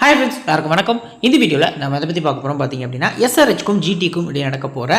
Hi friends, எல்லாருக்கும் வணக்கம். இந்த வீடியோவில் நம்ம எதை பற்றி பார்க்க போகிறோம் பார்த்தீங்க அப்படின்னா, எஸ்ஆர்ஹெச்க்கும் ஜிடிக்கும் இடையே நடக்க போகிற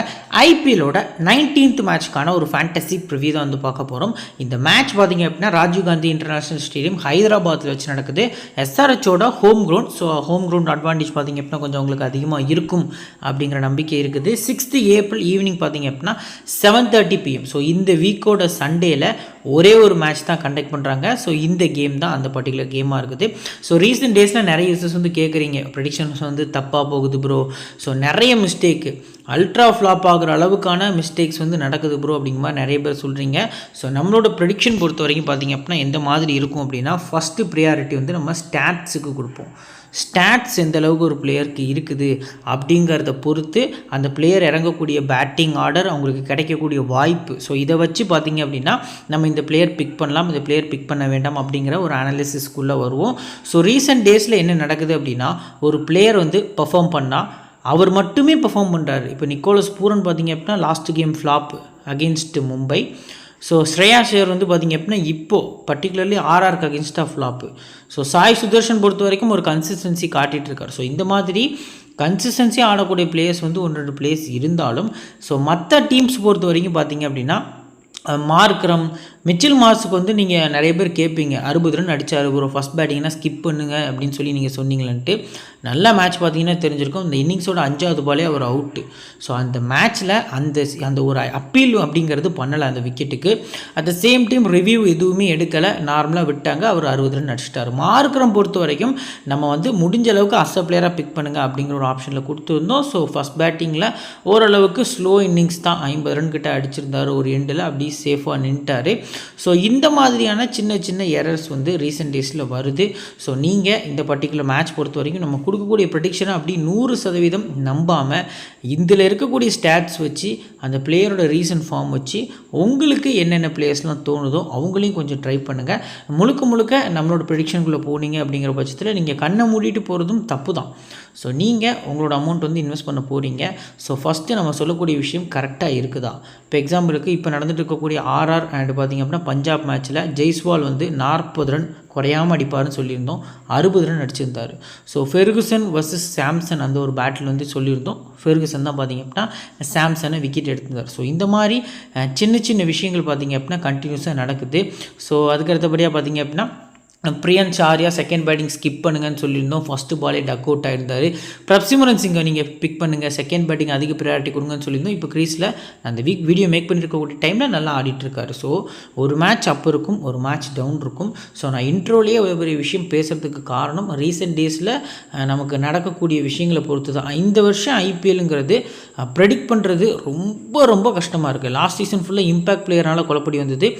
ஐபிஎல்லோட 19th மேட்ச்க்கான ஒரு ஃபேண்டசி ப்ரிவியூ தான் வந்து பார்க்க போகிறோம். இந்த மேட்ச் பார்த்தீங்க அப்படின்னா ராஜீவ் காந்தி இன்டர்நேஷனல் ஸ்டேடியம் ஹைதராபாத்தில் வச்சு நடக்குது. எஸ்ஆர்ஹெச்சோட home ground. So home ground advantage பார்த்தீங்க அப்படின்னா கொஞ்சம் உங்களுக்கு அதிகமாக இருக்கும் அப்படிங்கிற நம்பிக்கை இருக்குது. 6th April ஈவினிங் பார்த்தீங்க அப்படின்னா 7:30 PM. ஸோ இந்த வீக்கோட சண்டேல ஒரே ஒரு மேட்ச் தான் கண்டக்ட் பண்ணுறாங்க. ஸோ இந்த கேம் தான் அந்த பர்டிகுலர் கேமாக இருக்குது. ஸோ ரீசெண்ட் டேஸில் நிறைய யூசர்ஸ் வந்து கேட்குறீங்க, ப்ரெடிக்ஷன்ஸ் வந்து தப்பாக போகுது ப்ரோ, ஸோ நிறைய மிஸ்டேக்கு, அல்ட்ரா ஃப்ளாப் ஆகிற அளவுக்கான மிஸ்டேக்ஸ் வந்து நடக்குது ப்ரோ அப்படிங்கிற மாதிரி நிறைய பேர் சொல்கிறீங்க. ஸோ நம்மளோட ப்ரெடிக்ஷன் பொறுத்த வரைக்கும் பார்த்திங்க அப்படின்னா எந்த மாதிரி இருக்கும் அப்படின்னா, ஃபஸ்ட்டு ப்ரியாரிட்டி வந்து நம்ம ஸ்டாட்ஸுக்கு கொடுப்போம். ஸ்டாட்ஸ் எந்த அளவுக்கு ஒரு பிளேயருக்கு இருக்குது அப்படிங்கிறத பொறுத்து அந்த பிளேயர் இறங்கக்கூடிய பேட்டிங் ஆர்டர், அவங்களுக்கு கிடைக்கக்கூடிய வாய்ப்பு, ஸோ இதை வச்சு பார்த்திங்க அப்படின்னா நம்ம இந்த பிளேயர் பிக் பண்ணலாம், இந்த பிளேயர் பிக் பண்ண வேண்டாம் அப்படிங்கிற ஒரு அனாலிசிஸ்க்குள்ளே வருவோம். ஸோ ரீசெண்ட் டேஸில் என்ன நடக்குது அப்படின்னா, ஒரு பிளேயர் வந்து பெர்ஃபார்ம் பண்ணால் அவர் மட்டுமே பெர்ஃபார்ம் பண்ணுறாரு. இப்போ நிக்கோலஸ் பூரன் பார்த்திங்க அப்படின்னா last game flop against Mumbai. So Shreya ஷேர் வந்து பார்த்திங்க அப்படின்னா இப்போது பர்டிகுலர்லி ஆர்ஆருக்கு அகென்ஸ்டாக ஃப்ளாப்பு. ஸோ சாய் சுதர்ஷன் பொறுத்த வரைக்கும் ஒரு கன்சிஸ்டன்சி காட்டிகிட்டு இருக்கார். ஸோ இந்த மாதிரி கன்சிஸ்டன்சியாக ஆடக்கூடிய பிளேயர்ஸ் வந்து 1-2 பிளேயர்ஸ் இருந்தாலும், ஸோ மற்ற டீம்ஸ் பொறுத்த வரைக்கும் பார்த்திங்க அப்படின்னா மார்க்ரம், மிச்சில் மார்ஸுக்கு வந்து நீங்கள் நிறைய பேர் கேட்பீங்க, 60 ரன் அடித்தார் ப்ரோ, ஃபஸ்ட் பேட்டிங்னா ஸ்கிப் பண்ணுங்க அப்படின்னு சொல்லி நீங்கள் சொன்னீங்களன்ட்டு. நல்ல மேட்ச் பார்த்தீங்கன்னா தெரிஞ்சிருக்கும். இந்த இன்னிங்ஸோட 5வது பாலே அவர் அவுட்டு. ஸோ அந்த மேட்ச்சில் அந்த ஒரு அப்பீல் அப்படிங்கிறது பண்ணலை அந்த விக்கெட்டுக்கு. At the same time review எதுவுமே எடுக்கலை, நார்மலாக விட்டாங்க, அவர் 60 ரன் அடிச்சிட்டார். மார்க்ரம் பொறுத்த வரைக்கும் நம்ம வந்து முடிஞ்ச அளவுக்கு அஸ் பிளேயராக பிக் பண்ணுங்கள் அப்படிங்கிற ஒரு ஆப்ஷனில் கொடுத்துருந்தோம். ஸோ ஃபஸ்ட் பேட்டிங்கில் ஓரளவுக்கு ஸ்லோ இன்னிங்ஸ் தான், 50 ரன் கிட்ட அடிச்சிருந்தார் ஒரு எண்டில், அப்படி சேஃபாக நின்ட்டார். ஸோ இந்த மாதிரியான சின்ன சின்ன எரர்ஸ் வந்து ரீசெண்ட் டேஸில் வருது. ஸோ நீங்கள் இந்த பர்டிகுலர் மேட்ச் பொறுத்த வரைக்கும் நம்ம கொடுக்கக்கூடிய ப்ரெடிக்ஷனை அப்படி 100% நம்பாமல் இதில் இருக்கக்கூடிய ஸ்டாட்ஸ் வச்சு அந்த பிளேயரோட ரீசன்ட் ஃபார்ம் வச்சு உங்களுக்கு என்னென்ன பிளேயர்ஸ்லாம் தோணுதோ அவங்களையும் கொஞ்சம் ட்ரை பண்ணுங்கள். முழுக்க நம்மளோட ப்ரெடிக்ஷனுக்குள்ளே போனீங்க அப்படிங்கிற பட்சத்தில் நீங்கள் கண்ணை மூடிட்டு போகிறதும் தப்பு தான். ஸோ நீங்கள் உங்களோட அமௌண்ட் வந்து இன்வெஸ்ட் பண்ண போகிறீங்க. ஸோ ஃபஸ்ட்டு நம்ம சொல்லக்கூடிய விஷயம் கரெக்டாக இருக்குதா. இப்போ எக்ஸாம்பிளுக்கு இப்போ நடந்துட்டு இருக்கக்கூடிய ஆர்ஆர் அண்ட் பார்த்திங்க அப்படின்னா பஞ்சாப் மேட்ச்சில் ஜெய்ஸ்வால் வந்து 40 ரன் குறையாமல் அடிப்பார்னு சொல்லியிருந்தோம், 60 ரன் அடிச்சிருந்தார். ஸோ ஃபெர்குசன் வர்சஸ் சாம்சன் அந்த ஒரு பேட்டில் வந்து சொல்லியிருந்தோம், ஃபெர்குசன் தான் பார்த்திங்க அப்படின்னா சாம்சனை விக்கெட் எடுத்திருந்தார். ஸோ இந்த மாதிரி சின்ன சின்ன விஷயங்கள் பார்த்திங்க அப்படின்னா கண்டினியூஸாக நடக்குது. ஸோ அதுக்கடுத்தபடியாக பார்த்திங்க அப்படின்னா பிரியன் சாரியா செகண்ட் பேட்டிங் ஸ்கிப் பண்ணுங்கன்னு சொல்லியிருந்தோம், ஃபஸ்ட்டு பாலே டக் அவுட் ஆகிருந்தார். பிரப்சிமரன் சிங்கை நீங்கள் பிக் பண்ணுங்கள், செகண்ட் பேட்டிங் அதிக ப்ரையாரிட்டி கொடுங்கன்னு சொல்லியிருந்தோம். இப்போ க்ரீஸில் அந்த வீடியோ மேக் பண்ணியிருக்கக்கூடிய டைமில் நல்லா ஆடிட்டுருக்காரு. ஸோ ஒரு மேட்ச் அப் இருக்கும், ஒரு மேட்ச் டவுன் இருக்கும். ஸோ நான் இன்ட்ரோலேயே ஒரு விஷயம் பேசுகிறதுக்கு காரணம் ரீசெண்ட் டேஸில் நமக்கு நடக்கக்கூடிய விஷயங்களை பொறுத்து தான். இந்த வருஷம் ஐபிஎல்லுங்கிறது ப்ரெடிக்ட் பண்ணுறது ரொம்ப கஷ்டமாக இருக்குது. லாஸ்ட் சீசன் ஃபுல்லாக இம்பேக்ட் பிளேயர்னால குழப்படி வந்தது.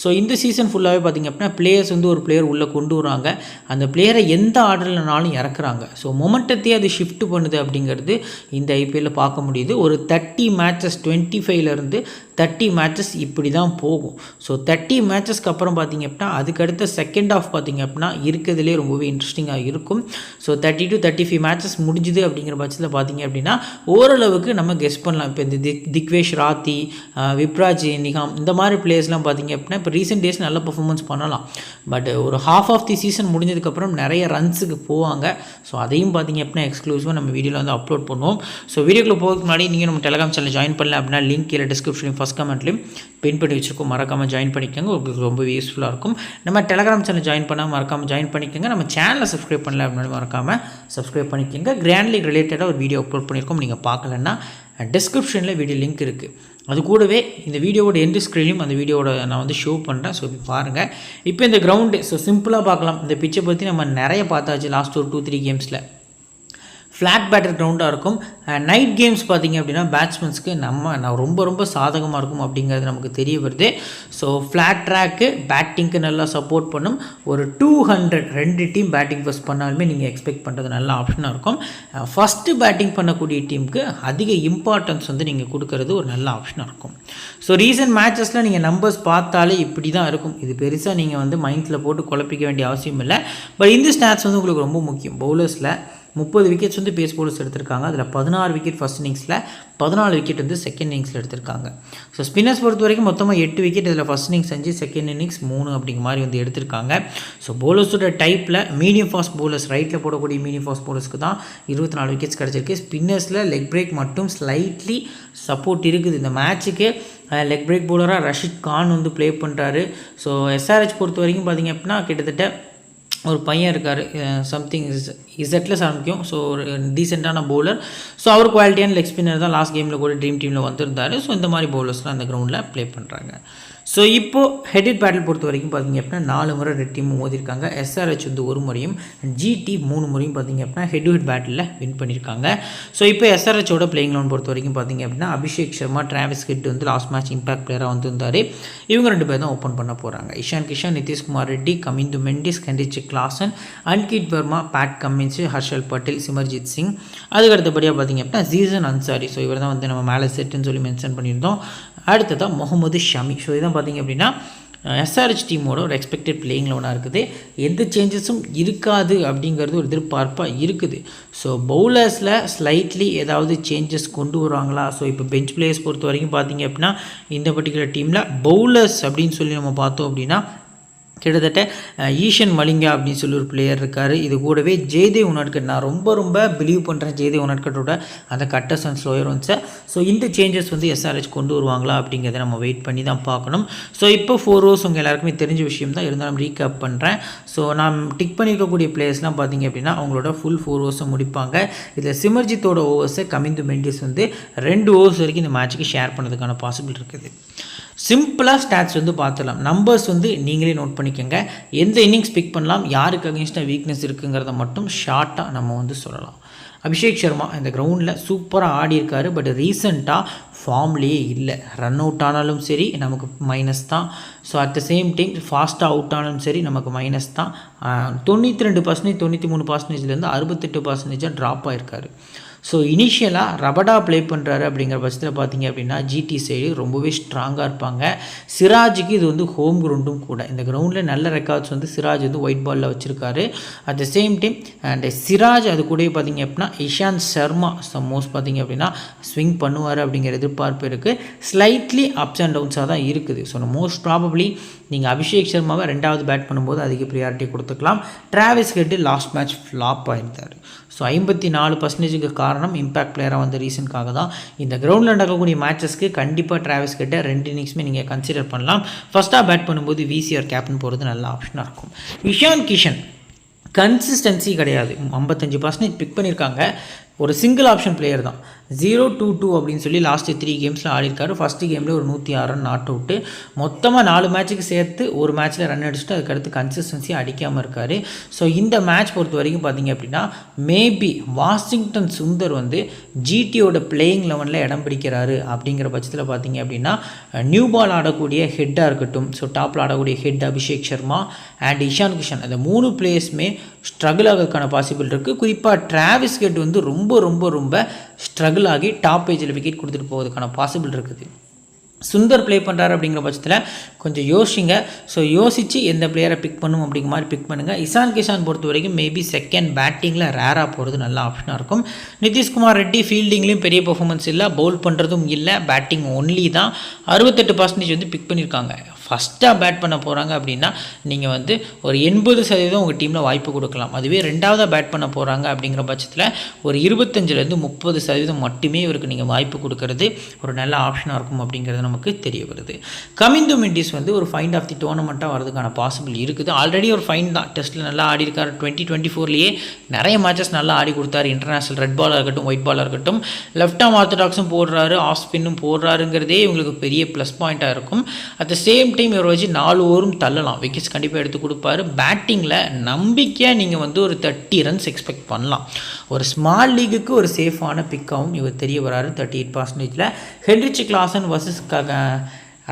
ஸோ இந்த சீசன் ஃபுல்லாகவே பார்த்திங்க அப்படின்னா பிளேயர்ஸ் வந்து ஒரு பிளேயர் உள்ள கொண்டு வராங்க, அந்த பிளேயரை எந்த ஆர்டர்லனாலும் இறக்குறாங்க. ஸோ மொமெண்டத்தையே அது ஷிஃப்ட் பண்ணுது அப்படிங்கிறது இந்த ஐபிஎல்லில் பார்க்க முடியுது. ஒரு 30 மேட்சஸ் 25லேருந்து 30 மேட்சஸ் இப்படி தான் போகும். ஸோ 30 மேட்சஸ்க்கு அப்புறம் பார்த்திங்க அப்படின்னா அதுக்கடுத்த செகண்ட் ஆஃப் பார்த்திங்க அப்படின்னா இருக்கிறதுலே ரொம்பவே இன்ட்ரெஸ்டிங்காக இருக்கும். ஸோ 30 to 35 மேட்சஸ் முடிஞ்சுது அப்படிங்கிற பட்சத்தில் பார்த்திங்க அப்படின்னா ஓரளவுக்கு நம்ம கெஸ் பண்ணலாம். இப்போ இந்த திக்வேஷ் ராத்தி, விப்ராஜ் நிகாம் இந்த மாதிரி பிளேயர்ஸ்லாம் பார்த்திங்க அப்படின்னா இப்போ ரீசெண்ட் டேஸ் நல்ல பர்ஃபார்மன்ஸ் பண்ணலாம். பட் ஒரு ஹாஃப் ஆஃப் தி சீசன் முடிஞ்சதுக்கப்புறம் நிறைய ரன்ஸுக்கு போவாங்க. ஸோ அதையும் பார்த்திங்க அப்படின்னா எக்ஸ்க்ளூசிவாக நம்ம வீடியோவில் வந்து அப்லோட் பண்ணுவோம். ஸோ வீடியோக்குள்ளே போகிறதுக்கு முன்னாடி நீங்கள் நம்ம டெலிகிராம் சேனல் ஜாயின் பண்ணல அப்படின்னா லிங்க் கீழே டிஸ்கிரிப்ஷன் ஃபஸ்ட் கமெண்ட்லையும் பின் பண்ணி வச்சுருக்கோம், மறக்காமல் ஜாயின் பண்ணிக்கோங்க, உங்களுக்கு ரொம்ப யூஸ்ஃபுல்லாக இருக்கும். நம்ம டெலிகிராம் சேனல் ஜாயின் பண்ணால் மறக்காமல் ஜாயின் பண்ணிக்கோங்க. நம்ம சேனலை சப்ஸ்கிரைப் பண்ணல அப்படின்னாலும் மறக்காமல் சப்ஸ்கிரைப் பண்ணிக்கோங்க. கிராண்ட் லீக் ரிலேட்டடாக ஒரு வீடியோ அப்லோட் பண்ணியிருக்கோம், நீங்கள் பார்க்கலன்னா டிஸ்கிரிப்ஷனில் வீடியோ லிங்க் இருக்குது. அது கூடவே இந்த வீடியோவோட எண்டு ஸ்க்ரீன்லையும் அந்த வீடியோவோட நான் வந்து ஷோ பண்ணுறேன். ஸோ இப்போ பாருங்கள், இப்போ இந்த கிரவுண்டு ஸோ சிம்பிளாக பார்க்கலாம். இந்த பிச்சை பற்றி நம்ம நிறைய பார்த்தாச்சு லாஸ்ட் ஒரு 2-3 கேம்ஸில். ஃப்ளாட் பேட்டர் கிரவுண்டாக இருக்கும். நைட் கேம்ஸ் பார்த்திங்க அப்படின்னா பேட்ஸ்மேன்ஸ்க்கு நான் ரொம்ப சாதகமாக இருக்கும் அப்படிங்கிறது நமக்கு தெரிய வருது. ஸோ ஃப்ளாட் ட்ராக்கு பேட்டிங்க்கு நல்லா சப்போர்ட் பண்ணும். ஒரு 200 2 டீம் பேட்டிங் ஃபர்ஸ்ட் பண்ணாலுமே நீங்கள் எக்ஸ்பெக்ட் பண்ணுறது நல்ல ஆப்ஷனாக இருக்கும். ஃபஸ்ட்டு பேட்டிங் பண்ணக்கூடிய டீமுக்கு அதிக இம்பார்ட்டன்ஸ் வந்து நீங்கள் கொடுக்கறது ஒரு நல்ல ஆப்ஷனாக இருக்கும். ஸோ ரீசன்ட் மேட்சஸில் நீங்கள் நம்பர்ஸ் பார்த்தாலே இப்படி தான் இருக்கும். இது பெருசாக நீங்கள் வந்து மைண்டில் போட்டு குழப்பிக்க வேண்டிய அவசியம் இல்லை. பட் இந்த ஸ்டாட்ஸ் வந்து உங்களுக்கு ரொம்ப முக்கியம். பவுலர்ஸில் 30 விக்கெட்ஸ் வந்து பேஸ் பவுலர்ஸ் எடுத்திருக்காங்க. அதில் 16 விக்கெட் ஃபர்ஸ்ட் இன்னிங்ஸில், 14 விக்கெட் வந்து செகண்ட் இன்னிங்ஸில் எடுத்திருக்காங்க. ஸோ ஸ்பின்னர்ஸ் பொறுத்த வரைக்கும் மொத்தமாக 8 விக்கெட், இதில் ஃபர்ஸ்ட் இன்னிங்ஸ் 5, செகண்ட் இன்னிங்ஸ் 3 அப்படிங்கிற மாதிரி வந்து எடுத்திருக்காங்க. ஸோ பவுலர்ஸோட டைப்பில் மீடியம் ஃபாஸ்ட் பவுலர்ஸ், ரைட்டில் போடக்கூடிய மீடியம் ஃபாஸ்ட் பவுலர்ஸ்க்கு தான் 24 விக்கெட்ஸ் கிடச்சிருக்கு. ஸ்பின்னர்ஸில் லெக் பிரேக் மட்டும் ஸ்லைட்லி சப்போர்ட் இருக்குது. இந்த மேட்ச்சுக்கு லெக் பிரேக் பவுலராக ரஷீத் கான் வந்து ப்ளே பண்ணுறாரு. ஸோ எஸ்ஆர்ஹெச் பொறுத்த வரைக்கும் பார்த்திங்க அப்படின்னா கிட்டத்தட்ட ஒரு பையன் இருக்கார், சம்திங் இசட்டில் ஆரம்பிக்கும். ஸோ ஒரு டீசெண்டான பவுலர். ஸோ அவர் குவாலிட்டியான லெக் ஸ்பின்னர் தான். லாஸ்ட் கேமில் கூட ட்ரீம் டீமில் வந்திருந்தார். ஸோ இந்த மாதிரி பவுலர்ஸ்லாம் அந்த கிரவுண்டில் ப்ளே பண்ணுறாங்க. ஸோ இப்போது ஹெட் பேட்டில் பொறுத்த வரைக்கும் பார்த்திங்க அப்படின்னா 4 முறை ரெட் டீம் மோதிருக்காங்க. எஸ்ஆர்ஹெச் வந்து 1 முறையும், ஜிடி 3 முறையும் பார்த்திங்க அப்படின்னா ஹெட் பேட்டில் வின் பண்ணியிருக்காங்க. ஸோ இப்போ எஸ்ஆர்ஹெச்சோட பிளேயிங் லெவன் பொறுத்த வரைக்கும் பார்த்திங்க அப்படின்னா அபிஷேக் சர்மா, டிராவிஸ் ஹெட் வந்து லாஸ்ட் மேட்ச் இம்பாக்ட் பிளேயராக வந்திருந்தார். இவங்க 2 பேர் தான் ஓப்பன் பண்ண போகிறாங்க. Ishan Kishan, Nitishkumar Reddy, Kamindu Mendis, Heinrich Klaasen, Ankit Verma, Pat Cummins, Harshal Patel, Simarjeet Singh. அதுக்கு அடுத்தபடியாக பார்த்திங்க அப்படின்னா ஜீசன் அன்சாரி. ஸோ இவர் தான் வந்து நம்ம மேலே செட்டுன்னு சொல்லி மென்ஷன் பண்ணியிருந்தோம். அடுத்ததான் முகமது ஷமி. ஸோ இதான் பார்த்திங்க அப்படின்னா எஸ்ஆர்ஹெச் டீமோட ஒரு எக்ஸ்பெக்டட் பிளேயிங் லெவனாக இருக்குது. எந்த சேஞ்சஸும் இருக்காது அப்படிங்கிறது ஒரு எதிர்பார்ப்பாக இருக்குது. ஸோ பவுலர்ஸில் ஸ்லைட்லி ஏதாவது சேஞ்சஸ் கொண்டு வருவாங்களா? ஸோ இப்போ பெஞ்ச் பிளேயர்ஸ் பொறுத்த வரைக்கும் பார்த்திங்க அப்படின்னா இந்த பர்டிகுலர் டீமில் பவுலர்ஸ் அப்படின்னு சொல்லி நம்ம பார்த்தோம் அப்படின்னா கிட்டத்தட்ட ஈஷன் மலிங்கா அப்படின்னு சொல்லி ஒரு பிளேயர் இருக்கார். இது கூடவே ஜெய்தேவ் உனாட்கட். நான் ரொம்ப பிலீவ் பண்ணுறேன் ஜெய்தேவ் உனாட்கட்டோட அந்த கட்டர்ஸ் அண்ட் ஸ்லோயர் ஒன்ஸை. ஸோ இந்த சேஞ்சஸ் வந்து எஸ்ஆர்ஹெச் கொண்டு வருவாங்களா அப்படிங்கிறத நம்ம வெயிட் பண்ணி தான் பார்க்கணும். ஸோ இப்போ 4 ஓவர்ஸ் உங்கள் எல்லாருக்குமே தெரிஞ்ச விஷயம் தான், இருந்தாலும் ரீகேப் பண்ணுறேன். ஸோ நான் டிக் பண்ணியிருக்கக்கூடிய பிளேயர்ஸ்லாம் பார்த்திங்க அப்படின்னா அவங்களோட ஃபுல் 4 ஓவர்ஸை முடிப்பாங்க. இதில் சிமர்ஜித்தோட ஓவர்ஸை கமிந்து மெண்டிஸ் வந்து 2 ஓவர்ஸ் வரைக்கும் இந்த மேட்ச்சுக்கு ஷேர் பண்ணதுக்கான பாசிபிள் இருக்குது. சிம்பிளாக ஸ்டாட்ஸ் வந்து பார்த்துடலாம். நம்பர்ஸ் வந்து நீங்களே நோட் பண்ணிக்கோங்க. எந்த இன்னிங்ஸ் பிக் பண்ணலாம், யாருக்கு அகேன்ஸ்டாக வீக்னஸ் இருக்குங்கிறத மட்டும் ஷார்ட்டாக நம்ம வந்து சொல்லலாம். அபிஷேக் சர்மா இந்த கிரவுண்டில் சூப்பராக ஆடி இருக்காரு. பட் ரீசெண்டாக ஃபார்ம்லேயே இல்லை. ரன் அவுட் ஆனாலும் சரி நமக்கு மைனஸ் தான். So at the same time ஃபாஸ்ட்டாக அவுட் ஆனாலும் சரி நமக்கு மைனஸ் தான். 92%, 93%, 68% ட்ராப் ஆகிருக்காரு. ஸோ இனிஷியலாக ரபடா ப்ளே பண்ணுறாரு அப்படிங்கிற பட்சத்தில் பார்த்திங்க அப்படின்னா ஜிடி சைடு ரொம்பவே ஸ்ட்ராங்காக இருப்பாங்க. சிராஜுக்கு இது வந்து ஹோம் கிரவுண்டும் கூட. இந்த கிரவுண்டில் நல்ல ரெக்கார்ட்ஸ் வந்து சிராஜ் வந்து ஒயிட் பாலில் வச்சுருக்காரு. At the same time and Siraj அது கூட பார்த்திங்க அப்படின்னா இஷாந்த் சர்மா மோஸ்ட் பார்த்திங்க அப்படின்னா ஸ்விங் பண்ணுவார் அப்படிங்கிற எதிர்பார்ப்பு இருக்குது. ஸ்லைட்லி அப்ஸ் அண்ட் டவுன்ஸாக தான் இருக்குது. ஸோ மோஸ்ட் ப்ராபப்ளி நீங்கள் அபிஷேக் சர்மாவை 2வது பேட் பண்ணும்போது அதிக ப்ரியாரிட்டி கொடுத்துக்கலாம். Travis Head last match flop ஆகிருந்தார். ஸோ 54%க்கு காரணம் இம்பாக்ட் பிளேயராக வந்த ரீசனுக்காக தான். இந்த கிரவுண்டில் நடக்கக்கூடிய மேட்சஸ்க்கு கண்டிப்பாக டிராவிஸ் ஹெட்டை 2 இன்னிங்ஸுமே நீங்கள் கன்சிடர் பண்ணலாம். ஃபஸ்ட்டாக பேட் பண்ணும்போது விசிஆர் கேப்டன் போகிறது நல்ல ஆப்ஷனாக இருக்கும். இஷான் கிஷன் கன்சிஸ்டன்சி கிடையாது. 55% பிக் பண்ணியிருக்காங்க. ஒரு சிங்கிள் ஆப்ஷன் பிளேயர் தான். 0-2-2 அப்படின்னு சொல்லி லாஸ்ட்டு 3 கேம்ஸில் ஆடிருக்காரு. ஃபஸ்ட்டு கேமில் ஒரு 106 ரன் நாட் அவுட்டு. மொத்தமாக 4 மேட்ச்சுக்கு சேர்த்து ஒரு மேட்ச்சில் ரன் அடிச்சுட்டு அதுக்கடுத்து கன்சிஸ்டன்சி அடிக்காமல் இருக்கார். ஸோ இந்த மேட்ச் பொறுத்த வரைக்கும் பார்த்திங்க அப்படின்னா மேபி வாஷிங்டன் சுந்தர் வந்து ஜிடியோட பிளேயிங் லெவனில் இடம் பிடிக்கிறாரு அப்படிங்கிற பட்சத்தில் பார்த்திங்க அப்படின்னா நியூ பால் ஆடக்கூடிய ஹெட்டாக இருக்கட்டும், ஸோ டாப்பில் ஆடக்கூடிய ஹெட் அபிஷேக் சர்மா அண்ட் இஷான் கிஷன், அந்த 3 பிளேயர்ஸுமே ஸ்ட்ரகிள் ஆகிறதுக்கான பாசிபிள் இருக்குது. குறிப்பாக டிராவிஸ் ஹெட் வந்து ரொம்ப ஸ்ட்ரகிள் ஆகி டாப் பேஜில் விக்கெட் கொடுத்துட்டு போவதுக்கான பாசிபிள் இருக்குது. சுந்தர் ப்ளே பண்ணுறாரு அப்படிங்கிற பட்சத்தில் கொஞ்சம் யோசிங்க. ஸோ யோசித்து எந்த பிளேயரை பிக் பண்ணும் அப்படிங்கிற மாதிரி பிக் பண்ணுங்கள். இஷான் கிஷான் பொறுத்த வரைக்கும் மேபி செகண்ட் பேட்டிங்கில் ரேராக போகிறது நல்ல ஆப்ஷனாக இருக்கும். நிதிஷ்குமார் ரெட்டி ஃபீல்டிங்லேயும் பெரிய பர்ஃபார்மன்ஸ் இல்லை, பவுல் பண்ணுறதும் இல்லை, பேட்டிங் ஒன்லி தான். 68% வந்து பிக் பண்ணியிருக்காங்க. ஃபஸ்ட்டாக பேட் பண்ண போகிறாங்க அப்படின்னா நீங்கள் வந்து ஒரு 80% உங்கள் டீமில் வாய்ப்பு கொடுக்கலாம். அதுவே 2வதாக பேட் பண்ண போகிறாங்க அப்படிங்கிற பட்சத்தில் ஒரு 25-30% மட்டுமே இவருக்கு நீங்கள் வாய்ப்பு கொடுக்கறது ஒரு நல்ல ஆப்ஷனாக இருக்கும் அப்படிங்கிறது நமக்கு தெரிய வருது. கமிந்து மெண்டிஸ் வந்து ஒரு ஃபைண்ட் ஆஃப் தி டோர்னமெண்ட்டாக வரதுக்கான பாசிபிள் இருக்குது. ஆல்ரெடி ஒரு ஃபைன் தான். டெஸ்ட்டில் நல்லா ஆடி இருக்கார். 2024லேயே நிறைய மேட்சஸ் நல்லா ஆடி கொடுத்தாரு. இன்டர்நேஷனல் ரெட் பாலாக இருக்கட்டும், ஒயிட் பாலாக இருக்கட்டும், லெஃப்ட் ஆர்ம் ஆர்த்தடாக்ஸும் போடுறாரு, ஆஃப் ஸ்பின்னும் போடுறாருங்கிறதே இவங்களுக்கு பெரிய ப்ளஸ் பாயிண்ட்டாக இருக்கும். அட் த சேம் டைம் இவரை வச்சு 4 ஓவரும் தள்ளலாம். விக்கெட்ஸ் கண்டிப்பாக எடுத்து கொடுப்பாரு. பேட்டிங்கில் நம்பிக்கையாக நீங்கள் வந்து ஒரு 30 ரன்ஸ் எக்ஸ்பெக்ட் பண்ணலாம். ஒரு ஸ்மால் லீகுக்கு ஒரு சேஃபான பிக்காகவும் இவர் தெரிய வராரு. 38%. Heinrich Klaasen versus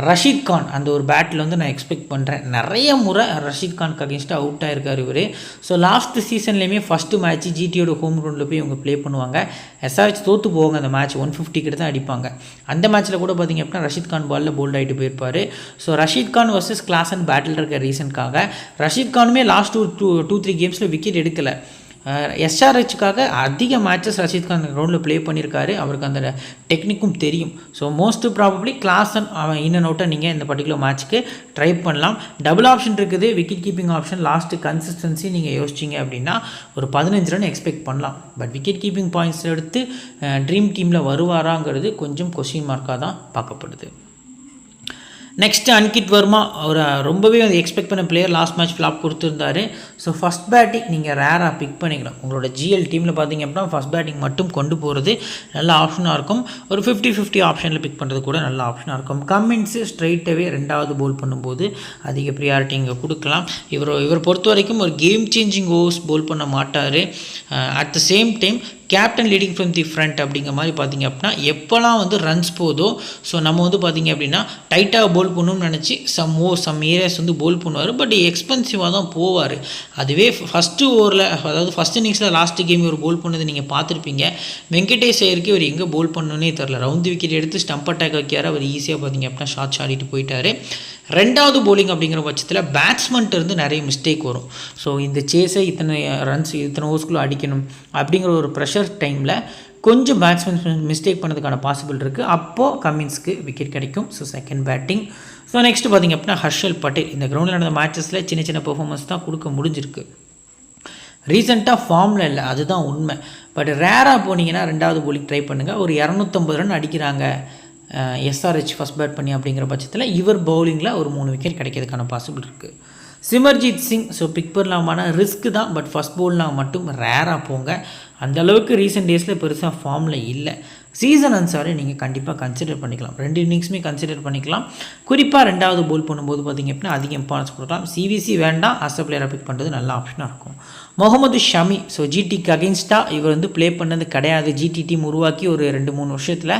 Rashid Khan அந்த ஒரு பேட்டில் வந்து நான் எக்ஸ்பெக்ட் பண்ணுறேன். நிறைய முறை ரஷீத் கானுக்கு அகேன்ஸ்டாக அவுட் ஆகிருக்கார் இவர். ஸோ லாஸ்ட் சீசன்லேயுமே ஃபஸ்ட்டு மேட்ச் ஜிடியோட ஹோம் கிரவுண்டில் போய் இவங்க ப்ளே பண்ணுவாங்க. எஸ்ஆர்ஹெச் தோற்று போவாங்க. அந்த மேட்ச் 150 கிட்ட தான் அடிப்பாங்க. அந்த மேட்ச்சில் கூட பார்த்திங்க அப்படின்னா ரஷீத் கான் பாலில் போல்ட் ஆகிட்டு போயிருப்பார். So Rashid Khan versus Klaasen battle இருக்க ரீசனுக்காக ரஷீத் கானுமே லாஸ்ட் 2-3 கேம்ஸில் விக்கெட் எடுக்கலை. எஸ்ஆர்ஹெச்சுக்காக அதிக மேட்சஸ் ரஷீத் கான் கிரவுண்டில் ப்ளே பண்ணியிருக்காரு, அவருக்கு அந்த டெக்னிக்கும் தெரியும். ஸோ மோஸ்ட் ப்ராபப்ளி கிளாசன் அவன் இன் அண்ட் அவுட்டை நீங்கள் இந்த பர்டிகுலர் மேட்ச்சுக்கு ட்ரை பண்ணலாம். டபுள் ஆப்ஷன் இருக்குது, wicket keeping option. Last consistency நீங்கள் யோசிச்சிங்க அப்படின்னா ஒரு 15 ரன் எக்ஸ்பெக்ட் பண்ணலாம். பட் விக்கெட் கீப்பிங் பாயிண்ட்ஸ் எடுத்து ட்ரீம் டீமில் வருவாராங்கிறது கொஞ்சம் கொஸ்டின் மார்க்காக தான் பார்க்கப்படுது. நெக்ஸ்ட்டு அன்கிட் வர்மா, அவர் ரொம்பவே எக்ஸ்பெக்ட் பண்ண பிளேயர், லாஸ்ட் மேட்ச் ஃப்ளாப் கொடுத்துருந்தாரு. ஸோ ஃபஸ்ட் பேட்டிங் நீங்கள் ரேராக பிக் பண்ணிக்கலாம். உங்களோட ஜிஎல் டீமில் பார்த்தீங்க அப்படின்னா ஃபஸ்ட் பேட்டிங் மட்டும் கொண்டு போகிறது நல்ல ஆப்ஷனாக இருக்கும். ஒரு 50-50 ஆப்ஷனில் பிக் பண்ணுறது கூட நல்ல ஆப்ஷனாக இருக்கும். கம்மின்ஸு ஸ்ட்ரைட்டாகவே ரெண்டாவது போல் பண்ணும்போது அதிக ப்ரியாரிட்டி இங்கே கொடுக்கலாம். இவர் பொறுத்த வரைக்கும் ஒரு கேம் சேஞ்சிங் ஓவர்ஸ் போல் பண்ண மாட்டார். At the same time captain leading from the front அப்படிங்கிற மாதிரி பார்த்திங்க அப்படின்னா எப்போல்லாம் ரன்ஸ் போதோ ஸோ நம்ம பார்த்திங்க அப்படின்னா டைட்டாக போல் பண்ணணும்னு நினச்சி சம் ஏரியாஸ் போல் பண்ணுவார். பட் எக்ஸ்பென்சிவாக தான் போவார். அதுவே ஃபஸ்ட்டு ஓவரில், அதாவது ஃபஸ்ட் இன்னிங்ஸில் லாஸ்ட் கேம் இவர் போல் பண்ணது நீங்கள் பார்த்துருப்பீங்க. வெங்கடேஷ் ஐயருக்கு இவர் எங்கே போல் பண்ணணுன்னே தெரில. ரவுண்ட் விக்கெட் எடுத்து ஸ்டம்ப் அட்டாக் வைக்கார். அவர் ஈஸியாக பார்த்திங்க அப்படின்னா ஷார்ட்ஸ் ஆடிட்டு போயிட்டார். ரெண்டாவது போலிங் அப்படிங்கிற பட்சத்தில் பேட்ஸ்மன்ட்டு இருந்து நிறைய மிஸ்டேக் வரும். ஸோ இந்த சேஸை இத்தனை ரன்ஸ் இத்தனை ஓவர்ஸ்குள்ளே அடிக்கணும் அப்படிங்கிற ஒரு ப்ரெஷர் டைமில் கொஞ்சம் பேட்ஸ்மேன் மிஸ்டேக் பண்ணதுக்கான பாசிபிள் இருக்குது. அப்போது கம்மின்ஸ்க்கு விக்கெட் கிடைக்கும். So second batting. So next பார்த்திங்க அப்படின்னா ஹர்ஷல் பட்டேல். இந்த கிரவுண்டில் நடந்த மேட்சஸில் சின்ன சின்ன பெர்ஃபார்மன்ஸ் தான் கொடுக்க முடிஞ்சிருக்கு. ரீசெண்டாக ஃபார்மில் இல்லை, அதுதான் உண்மை. பட் ரேராக போனீங்கன்னா ரெண்டாவது போலிங் ட்ரை பண்ணுங்கள். ஒரு 250 ரன் அடிக்கிறாங்க எஸ்ஆர்ஹெச் ஃபஸ்ட் பேட் பண்ணி அப்படிங்கிற பட்சத்தில் இவர் பவுலிங்கில் ஒரு 3 விக்கெட் கிடைக்கிறதுக்கான பாசிபிள் இருக்குது. சிமர்ஜித் சிங், ஸோ பிக் பண்ணலாமான ரிஸ்க்கு தான். பட் ஃபஸ்ட் போல்னால் மட்டும் ரேராக போங்க. அந்தளவுக்கு ரீசெண்ட் டேஸில் பெருசாக ஃபார்மில் இல்லை. சீசன் அன்சாரி நீங்கள் கண்டிப்பாக கன்சிடர் பண்ணிக்கலாம். 2 இன்னிங்ஸுமே கன்சிடர் பண்ணிக்கலாம். குறிப்பாக ரெண்டாவது போல் பண்ணும்போது பார்த்திங்க அப்படின்னா அதிக இம்பார்ட்டன்ஸ் கொடுக்கலாம். சிவிசி வேண்டாம், அஸ் அ பிளேயராக பிக் பண்ணுறது நல்ல ஆப்ஷனாக இருக்கும். முகமது ஷமி, ஸோ ஜிடிக்கு அகெயின்ஸ்டாக இவர் ப்ளே பண்ணது கிடையாது. ஜிடி டீம் உருவாக்கி ஒரு 2-3 வருஷத்தில்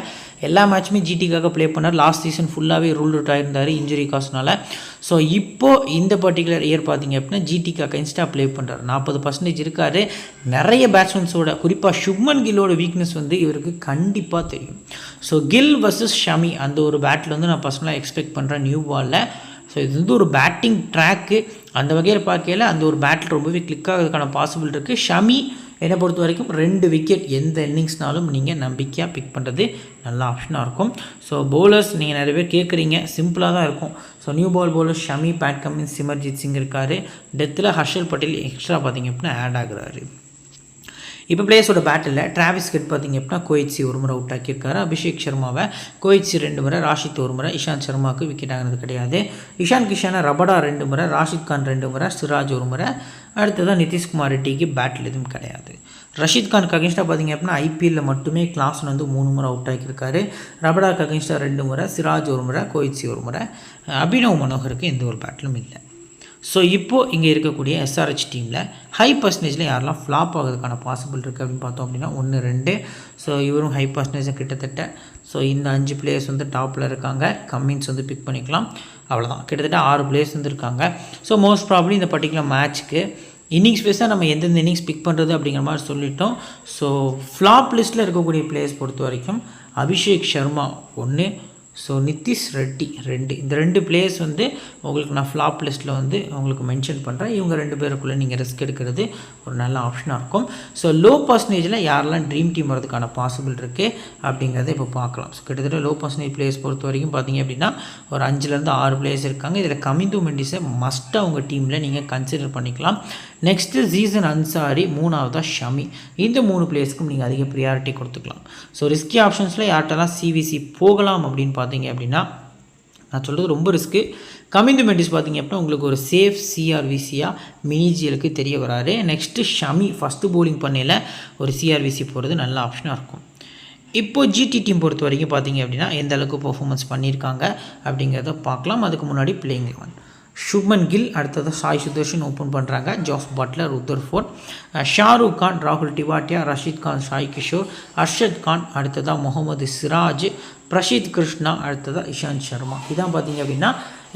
எல்லா மேட்சுமே ஜிடிக்காக ப்ளே பண்ணார். லாஸ்ட் சீசன் ஃபுல்லாகவே ரூல் அவுட் ஆகிருந்தார் இன்ஜுரி காசுனால. ஸோ இப்போது இந்த பர்டிகுலர் இயர் பார்த்திங்க அப்படின்னா ஜிடிக்கு அகெயின்ஸ்டாக ப்ளே பண்ணுறார். 40% இருக்கார். நிறைய பேட்ஸ்மேன்ஸோட, குறிப்பாக சுப்மன் கில்லோட வீக்னஸ் இவருக்கு கண்டிப்பாக தெரியும். ஸோ கில் வர்சஸ் ஷமி அந்த ஒரு பேட்டில் நான் பர்சனலாக எக்ஸ்பெக்ட் பண்ணுறேன் நியூ பாலில். ஸோ இது ஒரு பேட்டிங் ட்ராக்கு. அந்த வகையில் பார்க்கையில் அந்த ஒரு பேட்டில் ரொம்பவே கிளிக் ஆகிறதுக்கான பாசிபிள் இருக்குது. ஷமி என்னை பொறுத்த வரைக்கும் 2 விக்கெட் எந்த இன்னிங்ஸ்னாலும் நீங்கள் நம்பிக்கையாக பிக் பண்ணுறது நல்ல ஆப்ஷனாக இருக்கும். ஸோ பவுலர்ஸ் நீங்கள் நிறைய பேர் கேட்குறீங்க, சிம்பிளாக தான் இருக்கும். So new ball bowler Shami, Pat Cummins, Simarjeet Singh இருக்கார். டெத்தில் ஹர்ஷல் பட்டேல் எக்ஸ்ட்ரா பார்த்திங்க அப்படின்னா ஆட் ஆகுறாரு. இப்போ பிளேயர்ஸோட பேட்டில் டிராவிஸ் ஹெட் பார்த்திங்க அப்படின்னா கோயிட்ஸி ஒரு முறை அவுட் ஆக்கியிருக்காரு. அபிஷேக் சர்மாவை கோயிட்ஸி 2 முறை, ராஷித் ஒரு முறை. இஷாந்த் சர்மாவுக்கு விக்கெட் ஆகிறது கிடையாது. இஷான் கிஷானை ரபடா 2 முறை, ராஷித் கான் 2 முறை, சிராஜ் ஒரு முறை. அடுத்ததான் நிதிஷ்குமார் ரெட்டிக்கு பேட்டில் எதுவும் கிடையாது. ரஷீத் கானுக்கு அகென்ஸ்டாக பார்த்திங்க அப்படின்னா ஐபிஎல்லில் மட்டுமே கிளாஸன் 3 முறை அவுட் ஆகியிருக்காரு. ரபடாக்கு அகென்ஸ்டாக 2 முறை, சிராஜ் ஒரு முறை, கோயிட்ஸி ஒரு முறை. அபினவ் மனோகருக்கு எந்த ஒரு பேட்டிலும் இல்லை. ஸோ இப்போது இங்கே இருக்கக்கூடிய எஸ்ஆர்ஹெச் டீமில் ஹை பர்சன்டேஜில் யாரெல்லாம் ஃப்ளாப் ஆகிறதுக்கான பாசிபிள் இருக்குது அப்படின்னு பார்த்தோம் அப்படின்னா 1, 2. ஸோ இவரும் ஹை பர்சன்டேஜ் கிட்டத்தட்ட. ஸோ இந்த 5 பிளேயர்ஸ் டாப்பில் இருக்காங்க. கம்மின்ஸ் பிக் பண்ணிக்கலாம். அவ்வளோதான், கிட்டத்தட்ட 6 பிளேயர்ஸ் இருக்காங்க. ஸோ மோஸ்ட் ப்ராப்ளி இந்த பர்டிகுலர் மேட்ச்க்கு இன்னிங்ஸ் பேஸாக நம்ம எந்தெந்த இன்னிங்ஸ் பிக் பண்ணுறது அப்படிங்கிற மாதிரி சொல்லிட்டோம். ஸோ ஃப்ளாப் லிஸ்ட்டில் இருக்கக்கூடிய பிளேயர்ஸ் பொறுத்த வரைக்கும் அபிஷேக் சர்மா 1, ஸோ நிதிஷ் ரெட்டி 2. இந்த 2 பிளேயர்ஸ் உங்களுக்கு நான் ஃப்ளாப் லிஸ்ட்டில் உங்களுக்கு மென்ஷன் பண்ணுறேன். இவங்க 2 பேருக்குள்ளே நீங்கள் ரிஸ்க் எடுக்கிறது ஒரு நல்ல ஆப்ஷனாக இருக்கும். ஸோ லோ பர்சன்டேஜில் யாரெல்லாம் ட்ரீம் டீம் வரதுக்கான பாசிபிள் இருக்குது அப்படிங்கிறத இப்போ பார்க்கலாம். ஸோ கிட்டத்தட்ட லோ பர்சன்டேஜ் பிளேயர்ஸ் பொறுத்த வரைக்கும் பார்த்திங்க அப்படின்னா ஒரு 5லேருந்து 6 பிளேயர்ஸ் இருக்காங்க. இதில் கமிந்து மெண்டிஸை மஸ்ட்டாக உங்கள் டீமில் நீங்கள் கன்சிடர் பண்ணிக்கலாம். நெக்ஸ்ட்டு சீசன் அன்சாரி, 3ஆவதாக ஷமி. இந்த 3 பிளேயர்ஸ்க்கும் நீங்கள் அதிக ப்ரியாரிட்டி கொடுத்துக்கலாம். ஸோ ரிஸ்கி ஆப்ஷன்ஸில் யார்ட்டெல்லாம் சிவிசி போகலாம் அப்படின்னு பார்த்தீங்க அப்படின்னா நான் சொல்கிறது ரொம்ப ரிஸ்க்கு. கமிந்து மெண்டிஸ் பார்த்திங்க அப்படின்னா உங்களுக்கு ஒரு சேஃப் சிஆர்விசியாக மினிஜிஎலுக்கு தெரிய வராரு. நெக்ஸ்ட்டு ஷமி ஃபஸ்ட்டு போலிங் பண்ணையில் ஒரு சிஆர்விசி போகிறது நல்ல ஆப்ஷனாக இருக்கும். இப்போது ஜிடி டீம் பொறுத்த வரைக்கும் பார்த்திங்க அப்படின்னா எந்த அளவுக்கு பர்ஃபார்மன்ஸ் பண்ணியிருக்காங்க அப்படிங்கிறத பார்க்கலாம். அதுக்கு முன்னாடி பிளேயிங் 11. சுப்மன் கில், அடுத்தது சாய் சுதர்ஷன் ஓப்பன் பண்ணுறாங்க. Jos Buttler, Rutherford, Shahrukh Khan, ராகுல் டிவாட்டியா, ரஷீத் கான், சாய் கிஷோர், அர்ஷத் கான், அடுத்ததாக முகமது சிராஜ், பிரஷித் கிருஷ்ணா, அடுத்ததாக இஷாந்த் சர்மா. இதான் பார்த்திங்க அப்படின்னா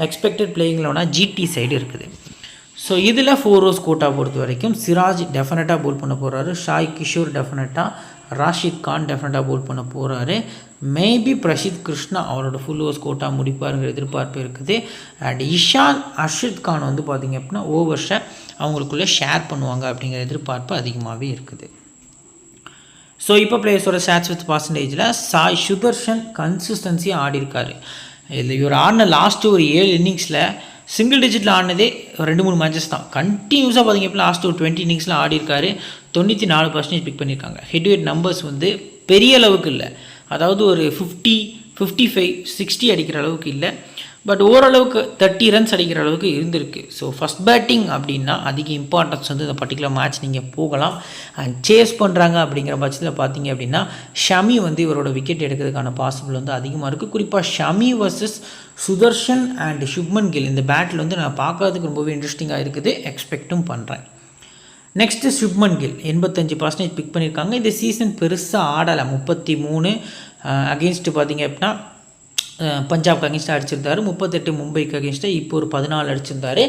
எக்ஸ்பெக்டட் பிளேயிங்கில் ஜிடி சைடு இருக்குது. ஸோ இதில் 4 ஓவர்ஸ் கோட்டா பொறுத்த வரைக்கும் சிராஜ் டெஃபினட்டாக போல் பண்ண போகிறாரு. சாய் கிஷோர் டெஃபினட்டாக, ராஷித் கான் டெஃபினட்டாக பவுல் பண்ண போகிறாரு. மேபி பிரசித் கிருஷ்ணா அவரோட ஃபுல் ஓவர்ஸ் கோட்டா முடிப்பாருங்கிற எதிர்பார்ப்பு இருக்குது. அண்ட் இஷான் அர்ஷித் கான் வந்து பார்த்திங்க அப்படின்னா ஓவர்ஸை அவங்களுக்குள்ளே ஷேர் பண்ணுவாங்க அப்படிங்கிற எதிர்பார்ப்பு அதிகமாகவே இருக்குது. ஸோ இப்போ பிளேயர்ஸோட ஸ்டாட்ஸ் வித் பர்சன்டேஜில் சாய் சுதர்ஷன் கன்சிஸ்டன்சியாக ஆடிருக்காரு. இதில் இவர் ஆடின லாஸ்ட்டு ஒரு 7 இன்னிங்ஸில் சிங்கிள் டிஜிட்டில் ஆடினதே 2-3 மேட்சஸ் தான். கண்டினியூஸாக பார்த்திங்க அப்படின்னா லாஸ்ட்டு ஒரு 20 இன்னிங்ஸில் ஆடிருக்காரு. 94% பிக் பண்ணியிருக்காங்க. ஹெட் வெயிட் நம்பர்ஸ் வந்து பெரிய அளவுக்கு இல்லை, அதாவது ஒரு 50, 55, 60 அடிக்கிற அளவுக்கு இல்லை. பட் ஓரளவுக்கு 30 ரன்ஸ் அடிக்கிற அளவுக்கு இருந்திருக்கு. ஸோ ஃபஸ்ட் பேட்டிங் அப்படின்னா அதிக இம்பார்ட்டன்ஸ் வந்து இந்த பர்டிகுலர் மேட்ச் நீங்கள் போகலாம். அண்ட் சேஸ் பண்ணுறாங்க அப்படிங்கிற பட்சத்தில் பார்த்தீங்க அப்படின்னா ஷமி வந்து இவரோட விக்கெட் எடுக்கிறதுக்கான பாசிபிள் வந்து அதிகமாக இருக்குது. குறிப்பாக ஷமி வர்சஸ் சுதர்ஷன் அண்ட் சுப்மன் கில் இந்த பேட்டில் வந்து நான் பார்க்கறதுக்கு ரொம்பவே இன்ட்ரெஸ்டிங்காக இருக்குது, எக்ஸ்பெக்டும் பண்ணுறேன். நெக்ஸ்ட்டு சுப்மன் கில் 85% பிக் பண்ணியிருக்காங்க. இந்த சீசன் பெருசாக ஆடலை. 33 அகெயின்ஸ்ட்டு பார்த்திங்க அப்படின்னா பஞ்சாப்க்கு அகேன்ஸ்டாக அடிச்சிருந்தார். 38 மும்பைக்கு அகேன்ஸ்டாக இப்போ ஒரு 14 அடிச்சிருந்தார்.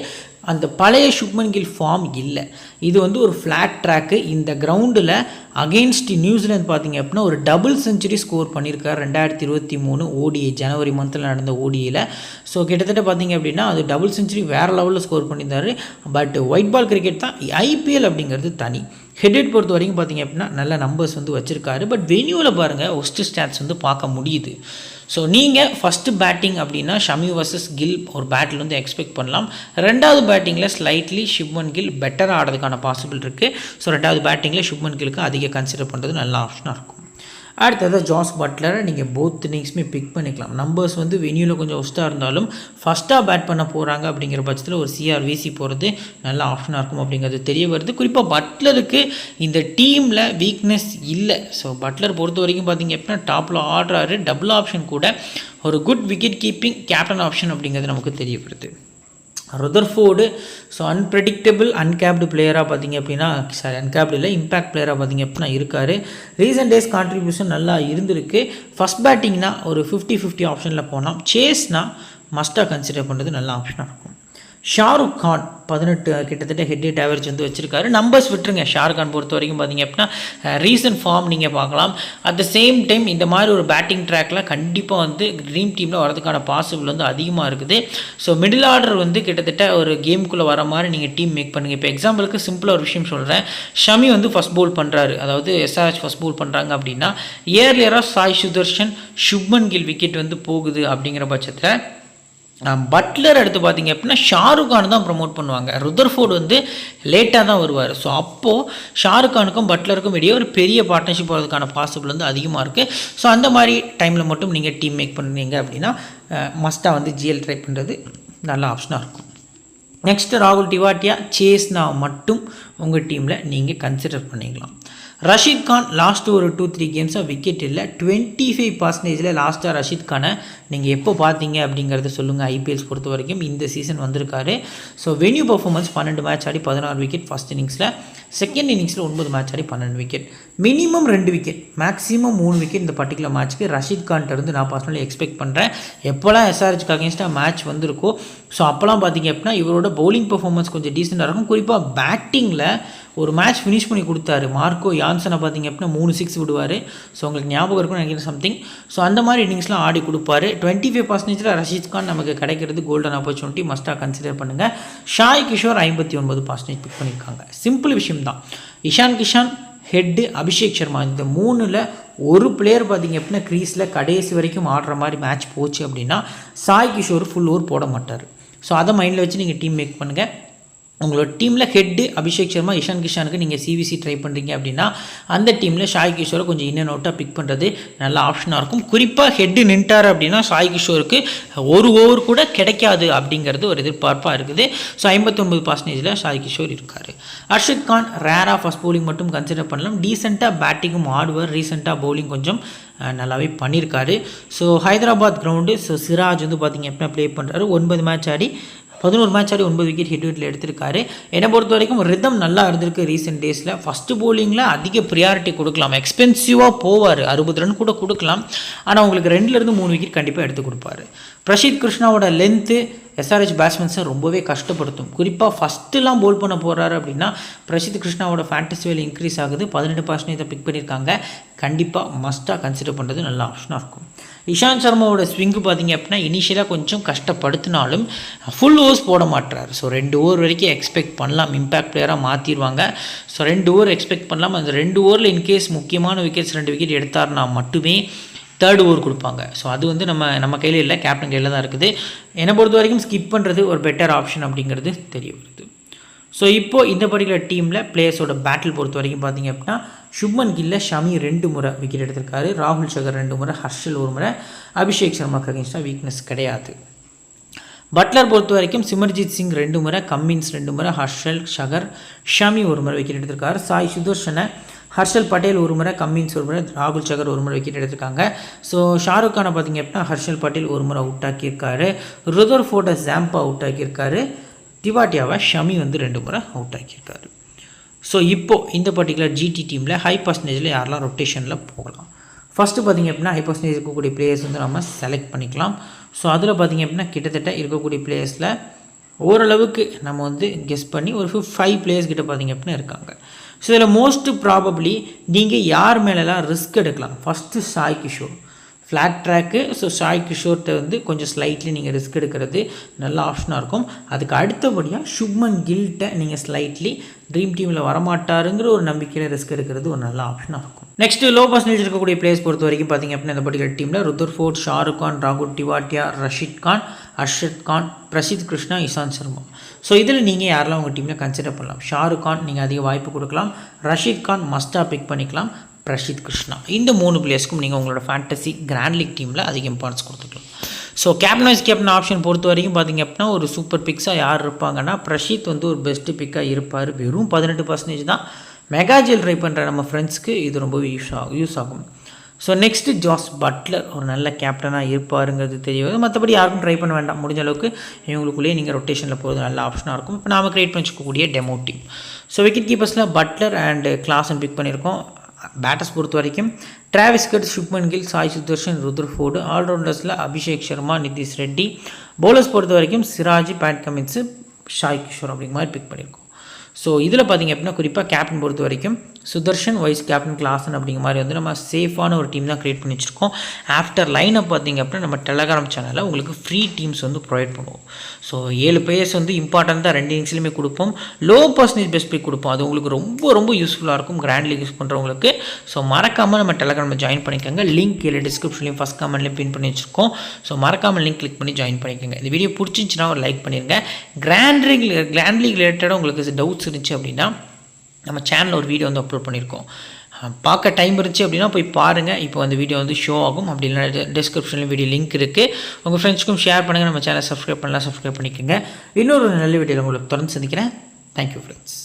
அந்த பழைய சுப்மன் கில் ஃபார்ம் இல்லை. இது வந்து ஒரு ஃப்ளாட் ட்ராக்கு. இந்த கிரவுண்டில் அகெயின்ஸ்ட் நியூசிலாந்து பார்த்திங்க அப்படின்னா ஒரு டபுள் செஞ்சுரி ஸ்கோர் பண்ணியிருக்கார் 2023 ஓடிஐ ஜனவரி மந்தில் நடந்த ஓடிஐயில். ஸோ கிட்டத்தட்ட பார்த்திங்க அப்படின்னா அது டபுள் செஞ்சுரி வேறு லெவலில் ஸ்கோர் பண்ணியிருந்தார். பட் ஒயிட் பால் கிரிக்கெட் தான், ஐபிஎல் அப்படிங்கிறது தனி. ஹெட்ஹெட் பொறுத்த வரைக்கும் பார்த்திங்க அப்படின்னா நல்ல நம்பர்ஸ் வந்து வச்சுருக்காரு. பட் வென்யூவில் பாருங்கள் ஒஸ்ட் ஸ்டாட்ஸ் வந்து பார்க்க முடியுது. ஸோ நீங்கள் ஃபஸ்ட்டு பேட்டிங் அப்படின்னா ஷமி வர்சஸ் கில் ஒரு பேட்டில் வந்து எக்ஸ்பெக்ட் பண்ணலாம். ரெண்டாவது பேட்டிங்கில் ஸ்லைட்லி சுப்மன் கில் பெட்டராக ஆடுறதுக்கான பாசிபிள் இருக்குது. ஸோ ரெண்டாவது பேட்டிங்கில் சுப்மன் கிலுக்கு அதிக கன்சிடர் பண்ணுறது நல்ல ஆப்ஷனாக இருக்கும். அடுத்தது ஜாஸ் பட்லரை நீங்கள் போத் இன்னிங்ஸுமே பிக் பண்ணிக்கலாம். நம்பர்ஸ் வந்து வென்யூவில் கொஞ்சம் ஒஸ்ட்டாக இருந்தாலும் ஃபஸ்ட்டாக பேட் பண்ண போகிறாங்க அப்படிங்கிற பட்சத்தில் ஒரு சிஆர்விசி போகிறது நல்ல ஆப்ஷனாக இருக்கும் அப்படிங்கிறது தெரிய வருது. குறிப்பாக பட்லருக்கு இந்த டீமில் வீக்னஸ் இல்லை. ஸோ பட்லர் பொறுத்த வரைக்கும் பார்த்திங்க அப்படின்னா டாப்பில் ஆடுறாரு. டபுள் ஆப்ஷன் கூட ஒரு good wicket keeping captain option அப்படிங்கிறது நமக்கு தெரிய வருது. ரதர்ஃபோர்டு ஸோ அன்பிரடிக்டபிள் அன்கேப்டு பிளேயராக பார்த்திங்க அப்படின்னா அன்கேப்டு இல்லை இம்பேக்ட் பிளேயராக பார்த்திங்க அப்படின்னா இருக்கார். ரீசன்ட் டேஸ் கான்ட்ரிபியூஷன் நல்லா இருந்திருக்கு. ஃபஸ்ட் பேட்டிங்னா ஒரு 50-50 ஆப்ஷனில் போனால், சேஸ்னால் மஸ்ட்டாக கன்சிடர் பண்ணுறது நல்ல ஆப்ஷனாக இருக்கும். ஷாருக் கான் 18 கிட்டத்தட்ட ஹெட் ஆவரேஜ் வந்து வச்சுருக்காரு. நம்பர்ஸ் விட்டுருங்க. ஷாருக் கான் பொறுத்த வரைக்கும் பார்த்திங்க அப்படின்னா ரீசன்ட் ஃபார்ம் நீங்கள் பார்க்கலாம். அட் த சேம் டைம் இந்த மாதிரி ஒரு பேட்டிங் ட்ராக்கில் கண்டிப்பாக வந்து ட்ரீம் டீமில் வரதுக்கான பாசிபிள் வந்து அதிகமாக இருக்குது. ஸோ மிடில் ஆர்டர் வந்து கிட்டத்தட்ட ஒரு கேமுக்குள்ளே வர மாதிரி நீங்கள் டீம் மேக் பண்ணுங்கள். இப்போ எக்ஸாம்பிளுக்கு சிம்பிளாக ஒரு விஷயம் சொல்கிறேன். ஷமி வந்து ஃபஸ்ட் பவுல் பண்ணுறாரு, அதாவது எஸ்ஆர்ஹெச் ஃபஸ்ட் பவுல் பண்ணுறாங்க அப்படின்னா இயர்லியராக சாய் சுதர்ஷன் சுப்மன் கில் விக்கெட் வந்து போகுது அப்படிங்கிற பட்சத்தில் பட்லர் எடுத்து பார்த்திங்க அப்படின்னா ஷாருக் கான் தான் ப்ரமோட் பண்ணுவாங்க. ருதர்ஃபோர்டு வந்து லேட்டாக தான் வருவார். ஸோ அப்போது ஷாருக் கானுக்கும் பட்லருக்கும் இடையே ஒரு பெரிய பார்ட்னர்ஷிப் வரதுக்கான பாசிபிள் வந்து அதிகமாக இருக்குது. ஸோ அந்த மாதிரி டைமில் மட்டும் நீங்கள் டீம் மேக் பண்ணுறீங்க அப்படின்னா மஸ்ட்டாக வந்து ஜிஎல் ட்ரை பண்ணுறது நல்ல ஆப்ஷனாக இருக்கும். நெக்ஸ்ட்டு ராகுல் டிவாட்டியா சேஸ்னா மட்டும் உங்கள் டீமில் நீங்கள் கன்சிடர் பண்ணிக்கலாம். ரஷீத் கான் லாஸ்ட்டு ஒரு 2-3 கேம்ஸாக விக்கெட் இல்லை. 25% லாஸ்ட்டாக ரஷீத் கானை நீங்கள் எப்போ பார்த்தீங்க அப்படிங்கிறத சொல்லுங்கள். ஐபிஎல்ஸ் பொறுத்த வரைக்கும் இந்த சீசன் வந்திருக்காரு. ஸோ வென்யூ பர்ஃபார்மன்ஸ் 12 மேட்ச் ஆடி 16 விக்கெட் ஃபஸ்ட் இன்னிங்ஸில், செகண்ட் இன்னிங்ஸில் 9 மேட்ச் ஆடி 12 wicket, minimum 2 wicket, maximum 3 wicket இந்த பர்டிகுலர் மேட்ச்க்கு ரஷீத் கான்கிட்ட நான் பர்சனலி எக்ஸ்பெக்ட் பண்ணுறேன். எப்போல்லாம் எஸ்ஆர்ஹெச்க்கு அகேன்ஸ்டாக மேட்ச் வந்திருக்கோ ஸோ அப்போல்லாம் பார்த்திங்க அப்படின்னா இவரோட பவுலிங் பர்ஃபார்மன்ஸ் கொஞ்சம் டீசெண்டாக இருக்கும். குறிப்பாக பேட்டிங்கில் ஒரு மேட்ச் ஃபினிஷ் பண்ணி கொடுத்தாரு. மார்க்கோ யான்சனை பார்த்திங்க அப்படின்னா 3 6 விடுவார். ஸோ உங்களுக்கு ஞாபகம் இருக்கும்னு நினைக்கிறேன் சம்திங். ஸோ அந்த மாதிரி இன்னிங்ஸ்லாம் ஆடி கொடுப்பாரு. 25% ரஷீத் கான் நமக்கு கிடைக்கிறது கோல்டன் ஆப்பர்ச்சுனிட்டி, மஸ்ட்டாக கன்சிடர் பண்ணுங்கள். ஷாய் கிஷோர் 59% பிக் பண்ணியிருக்காங்க. சிம்பிள் விஷயம் தான். இஷான் கிஷான், ஹெட்டு, அபிஷேக் சர்மா இந்த 3ல் ஒரு பிளேயர் பார்த்திங்க அப்படின்னா க்ரீஸில் கடைசி வரைக்கும் ஆடுற மாதிரி மேட்ச் போச்சு அப்படின்னா சாய் கிஷோர் ஃபுல் ஓவர் போட மாட்டார். ஸோ அதை மைண்டில் வச்சு நீங்கள் டீம் மேக் பண்ணுங்கள். உங்களோட டீமில் ஹெட்டு அபிஷேக் சர்மா, இஷான் கிஷானுக்கு நீங்கள் சிவிசி ட்ரை பண்ணுறீங்க அப்படின்னா அந்த டீமில் சாய் கிஷோரை கொஞ்சம் இன்னும் அவுட்டாக பிக் பண்ணுறது நல்ல ஆப்ஷனாக இருக்கும். குறிப்பாக ஹெட்டு நின்ட்டார் அப்படின்னா சாய் கிஷோருக்கு ஒரு ஓவர் கூட கிடைக்காது அப்படிங்கிறது ஒரு எதிர்பார்ப்பாக இருக்குது. ஸோ 59% சாய் கிஷோர் இருக்கார். அர்ஷித் கான் ரேராக ஃபஸ்ட் பவுலிங் மட்டும் கன்சிடர் பண்ணலாம். டீசெண்டாக பேட்டிங்கும் ஆடுவார். ரீசெண்டாக பவுலிங் கொஞ்சம் நல்லாவே பண்ணியிருக்காரு. So Hyderabad ground. So Siraj வந்து பார்த்திங்க அப்படின்னா ப்ளே பண்ணுறாரு. 9 மேட்ச் ஆடி 11 மேட்ச் ஆடி 9 விக்கெட் ஹெட் விக்கெட்டில் எடுத்திருக்காரு. என்னை பொறுத்த வரைக்கும் ரிதம் நல்லா இருந்திருக்கு ரீசெண்ட் டேஸில். ஃபஸ்ட்டு பவுலிங்கில் அதிக ப்ரியாரிட்டி கொடுக்கலாம். எக்ஸ்பென்சிவாக போவார், 60 ரன் கூட கொடுக்கலாம். ஆனால் உங்களுக்கு 2-3 விக்கெட் கண்டிப்பாக எடுத்து கொடுப்பாரு. பிரசித் கிருஷ்ணாவோட லென்த்து எஸ்ஆர்ஹெச் பேட்ஸ்மேன்ஸை ரொம்பவே கஷ்டப்படுத்தும். குறிப்பாக ஃபஸ்ட்டுலாம் போல் பண்ண போகிறாரு அப்படின்னா பிரசித் கிருஷ்ணாவோட ஃபேண்டசி வேல்யூ இன்க்ரீஸ் ஆகுது. 18% பிக் பண்ணியிருக்காங்க. கண்டிப்பாக மஸ்ட்டாக கன்சிடர் பண்ணுறது நல்ல ஆப்ஷனாக இருக்கும். இஷாந்த் சர்மாவோட ஸ்விங்கு பார்த்திங்க அப்படின்னா இனிஷியலாக கொஞ்சம் கஷ்டப்படுத்தினாலும் ஃபுல் ஓவர்ஸ் போட மாட்டுறாரு. ஸோ 2 ஓவர் வரைக்கும் எக்ஸ்பெக்ட் பண்ணலாம். இம்பேக்ட் பிளேயராக மாற்றிடுவாங்க. ஸோ 2 ஓவர் எக்ஸ்பெக்ட் பண்ணலாம். அந்த 2 ஓவரில் இன்கேஸ் முக்கியமான விக்கெட்ஸ் 2 விக்கெட் எடுத்தார்னா மட்டுமே 3rd ஓவர் கொடுப்பாங்க. ஸோ அது வந்து நம்ம கையில் இல்லை, கேப்டன் கையில் தான் இருக்குது. என்னை பொறுத்த வரைக்கும் ஸ்கிப் பண்ணுறது ஒரு பெட்டர் ஆப்ஷன் அப்படிங்கிறது தெரிய வருது. ஸோ இப்போது இந்த பர்டிகுலர் டீமில் பிளேயர்ஸோட பேட்டில் பொறுத்த வரைக்கும் பார்த்திங்க அப்படின்னா சுப்மன் கில்ல ஷமி 2 முறை விக்கெட் எடுத்திருக்காரு. ராகுல் சகர் 2 முறை, ஹர்ஷல் 1 முறை, அபிஷேக் சர்மாக்கு அகேன்ஸ்டாக வீக்னஸ் கிடையாது. பட்லர் பொறுத்த வரைக்கும் சிமர்ஜித் சிங் 2 முறை, கம்மின்ஸ் 2 முறை, ஹர்ஷல் சகர், ஷமி 1 முறை விக்கெட் எடுத்திருக்காரு. சாய் சுதர்ஷனை, ஹர்ஷல் பட்டேல் 1 முறை, கம்மின்ஸ் 1 முறை, ராகுல் சகர் 1 முறை விக்கெட் எடுத்திருக்காங்க. ஸோ ஷாருக் கானை பார்த்திங்க அப்படின்னா ஹர்ஷல் பட்டேல் 1 முறை அவுட் ஆக்கியிருக்காரு. ருதர்ஃபோர்டை ஜாம்பா அவுட் ஆக்கியிருக்காரு. திவாட்டியாவை ஷமி வந்து 2 முறை அவுட் ஆக்கியிருக்காரு. ஸோ இப்போது இந்த பர்டிகுலர் ஜிடி டீமில் ஹை பர்சன்டேஜில் யாரெல்லாம் ரொட்டேஷனில் போகலாம். ஃபஸ்ட்டு பார்த்திங்க அப்படின்னா ஹை பர்சன்டேஜ் இருக்கக்கூடிய பிளேயர்ஸ் வந்து நம்ம செலக்ட் பண்ணிக்கலாம். ஸோ அதில் பார்த்திங்க அப்படின்னா கிட்டத்தட்ட இருக்கக்கூடிய பிளேயர்ஸில் ஓரளவுக்கு நம்ம வந்து கெஸ் பண்ணி ஒரு 5 பிளேயர்ஸ் கிட்ட பார்த்திங்க அப்படின்னா இருக்காங்க. ஸோ இதில் மோஸ்ட் ப்ராபப்ளி நீங்கள் யார் மேலெலாம் ரிஸ்க் எடுக்கலாம். First Sai Kishore, flat track. So Sai கிஷோர்கிட்ட வந்து கொஞ்சம் ஸ்லைட்லி நீங்கள் ரிஸ்க் எடுக்கிறது நல்ல ஆப்ஷனாக இருக்கும். அதுக்கு அடுத்தபடியாக சுப்மன் கில்கிட்ட நீங்கள் ஸ்லைட்லி ட்ரீம் டீமில் வரமாட்டாருங்கிற ஒரு நம்பிக்கையில் ரிஸ்க் எடுக்கிறது ஒரு நல்ல ஆப்ஷனாக இருக்கும். நெக்ஸ்ட்டு லோ பர்சன்டேஜ் இருக்கக்கூடிய பிளேயர்ஸ் பொறுத்த வரைக்கும் பார்த்திங்க அப்படின்னா இந்த பர்டிகுலர் டீமில் ருதர்ஃபோர்ட், ஷாருக் கான், ராகுல் டிவாட்டியா, ரஷீத் கான், அர்ஷத் கான், பிரசித் கிருஷ்ணா, இஷாந்த் சர்மா. ஸோ இதில் நீங்கள் யாரெல்லாம் உங்கள் டீமில் கன்சிடர் பண்ணலாம். ஷாருக் கான் நீங்கள் அதிக வாய்ப்பு கொடுக்கலாம். ரஷீத் கான் மஸ்ட்டாக பிக் பண்ணிக்கலாம். பிரசித் கிருஷ்ணா, இந்த 3 பிளேயர்ஸ்க்கும் நீங்கள் உங்களோட ஃபேண்டசி கிராண்ட் லீக் டீமில் அதிக இம்பார்ட்டன்ஸ் கொடுத்துக்கலாம். So captain vice captain option பொறுத்த வரைக்கும் பார்த்திங்க அப்படின்னா ஒரு சூப்பர் பிக்ஸாக யார் இருப்பாங்கன்னா பிரசித் வந்து ஒரு பெஸ்ட்டு பிக்காக இருப்பார். வெறும் 18% தான். மெகாஜில் ட்ரை பண்ணுற நம்ம ஃப்ரெண்ட்ஸ்க்கு இது ரொம்ப யூஸ் ஆகும். ஸோ நெக்ஸ்ட்டு ஜாஸ் பட்லர் ஒரு நல்ல கேப்டனாக இருப்பாருங்கிறது தெரியாது. மற்றபடி யாருக்கும் ட்ரை பண்ண வேண்டாம். முடிஞ்ச அளவுக்கு இவங்களுக்குள்ளேயே நீங்கள் ரொட்டேஷனில் போகிறது நல்ல ஆப்ஷனாக இருக்கும். இப்போ நாம் கிரியேட் பண்ணி வச்சுக்கக்கூடிய டெமோ டீம். ஸோ விக்கெட் கீப்பர்ஸில் பட்லர் அண்ட் கிளாஸன் பிக் பண்ணியிருக்கோம். பேட்டர்ஸ் பொறுத்த வரைக்கும் டிராவிஸ் கட், சுப்மன் கில், சாய் சுதர்ஷன், ருதர்ஃபோர்டு. ஆல்ரவுண்டர்ஸில் அபிஷேக் சர்மா, நிதிஷ் ரெட்டி. பவுலர்ஸ் பொறுத்த வரைக்கும் சிராஜ், பேட் கமின்ஸு, சாய் கிஷோர் அப்படிங்கிற மாதிரி பிக் பண்ணியிருக்கோம். ஸோ இதில் பார்த்திங்க அப்படின்னா குறிப்பாக கேப்டன் பொறுத்த வரைக்கும் சுதர்ஷன், வைஸ் கேப்டன் கிளாஸன் அப்படிங்கிற மாதிரி வந்து நம்ம சேஃபான ஒரு டீம் தான் க்ரியேட் பண்ணி வச்சுருக்கோம். ஆஃப்டர் லைனப் பார்த்திங்க அப்படின்னா நம்ம டெலகிராம் சேனலில் உங்களுக்கு ஃப்ரீ டீம்ஸ் வந்து ப்ரொவைட் பண்ணுவோம். ஸோ 7 பிளேயர்ஸ் வந்து இம்பார்ட்டண்ட்டாக 2 இன்னிங்ஸ்லையுமே கொடுப்போம். லோ பர்சன்டேஜ் பெஸ்ட் பிக் கொடுப்போம். அது உங்களுக்கு ரொம்ப ரொம்ப யூஸ்ஃபுல்லாக இருக்கும் கிராண்ட் லீக் யூஸ் பண்ணுறவங்களுக்கு. ஸோ மறக்காமல் நம்ம டெலகிராமில் ஜாயின் பண்ணிக்கோங்க. லிங்க் கீழே டிஸ்கிரிப்ஷன்லையும் ஃபஸ்ட் கமெண்ட்லையும் பின் பண்ணி வச்சுருக்கோம். ஸோ மறக்காமல் லிங்க் கிளிக் பண்ணி ஜாயின் பண்ணிக்கோங்க. இந்த வீடியோ பிடிச்சிருந்துச்சுன்னா ஒரு லைக் பண்ணிடுங்க. கிராண்ட் லீக் ரிலேட்டடாக உங்களுக்கு டவுட்ஸ் இருந்துச்சு அப்படின்னா நம்ம சேனலில் ஒரு வீடியோ வந்து அப்லோட் பண்ணியிருக்கோம். பார்க்க டைம் இருந்துச்சு அப்படின்னா போய் பாருங்கள். இப்போ அந்த வீடியோ வந்து ஷோ ஆகும். அப்படி இல்லைனா டிஸ்கிரிப்ஷனில் வீடியோ லிங்க் இருக்குது. உங்கள் ஃப்ரெண்ட்ஸ்க்கும் ஷேர் பண்ணுங்கள். நம்ம சேனலை சப்ஸ்கிரைப் பண்ணிக்கோங்க. இன்னொரு நல்ல வீடியோவில் உங்களுக்கு தொடர்ந்து சந்திக்கிறேன். Thank you friends.